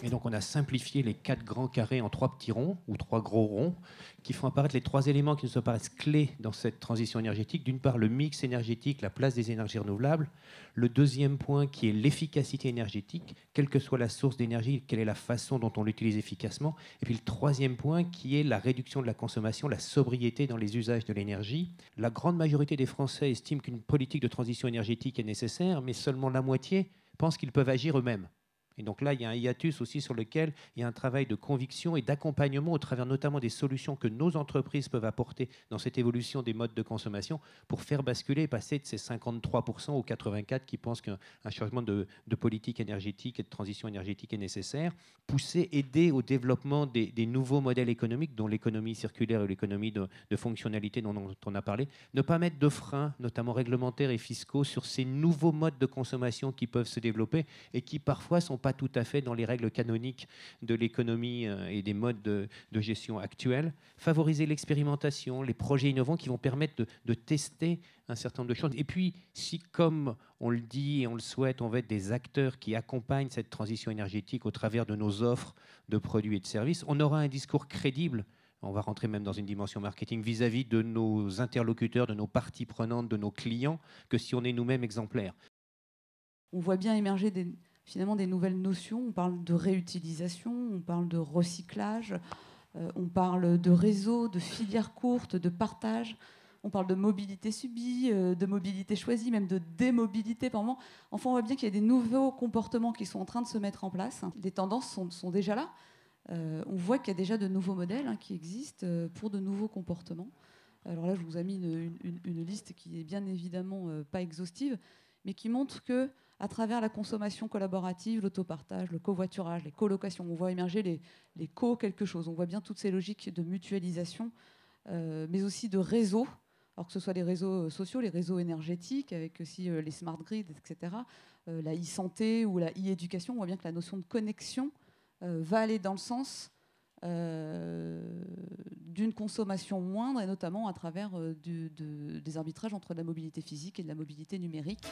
Et donc on a simplifié les 4 grands carrés en 3 petits ronds, ou 3 gros ronds, qui font apparaître les 3 éléments qui nous apparaissent clés dans cette transition énergétique. D'une part, le mix énergétique, la place des énergies renouvelables. Le deuxième point qui est l'efficacité énergétique, quelle que soit la source d'énergie, quelle est la façon dont on l'utilise efficacement. Et puis le troisième point qui est la réduction de la consommation, la sobriété dans les usages de l'énergie. La grande majorité des Français estiment qu'une politique de transition énergétique est nécessaire, mais seulement la moitié pensent qu'ils peuvent agir eux-mêmes. Et donc là, il y a un hiatus aussi sur lequel il y a un travail de conviction et d'accompagnement au travers notamment des solutions que nos entreprises peuvent apporter dans cette évolution des modes de consommation pour faire basculer et passer de ces 53% aux 84% qui pensent qu'un changement de politique énergétique et de transition énergétique est nécessaire. Pousser, aider au développement des nouveaux modèles économiques, dont l'économie circulaire et l'économie de fonctionnalité dont on a parlé. Ne pas mettre de freins, notamment réglementaires et fiscaux, sur ces nouveaux modes de consommation qui peuvent se développer et qui parfois ne sont pas tout à fait dans les règles canoniques de l'économie et des modes de gestion actuels. Favoriser l'expérimentation, les projets innovants qui vont permettre de tester un certain nombre de choses. Et puis, si, comme on le dit et on le souhaite, on veut être des acteurs qui accompagnent cette transition énergétique au travers de nos offres de produits et de services, on aura un discours crédible. On va rentrer même dans une dimension marketing vis-à-vis de nos interlocuteurs, de nos parties prenantes, de nos clients, que si on est nous-mêmes exemplaires. On voit bien émerger finalement des nouvelles notions. On parle de réutilisation, on parle de recyclage, on parle de réseau, de filières courtes, de partage. On parle de mobilité subie, de mobilité choisie, même de démobilité par moment. Enfin, on voit bien qu'il y a des nouveaux comportements qui sont en train de se mettre en place. Les tendances sont déjà là. On voit qu'il y a déjà de nouveaux modèles qui existent pour de nouveaux comportements. Alors là, je vous ai mis une liste qui est bien évidemment pas exhaustive, mais qui montre que à travers la consommation collaborative, l'autopartage, le covoiturage, les colocations, on voit émerger les co-quelque chose. On voit bien toutes ces logiques de mutualisation, mais aussi de réseaux, alors que ce soit les réseaux sociaux, les réseaux énergétiques, avec aussi les smart grids, etc., la e-santé ou la e-éducation. On voit bien que la notion de connexion va aller dans le sens d'une consommation moindre, et notamment à travers des arbitrages entre la mobilité physique et de la mobilité numérique.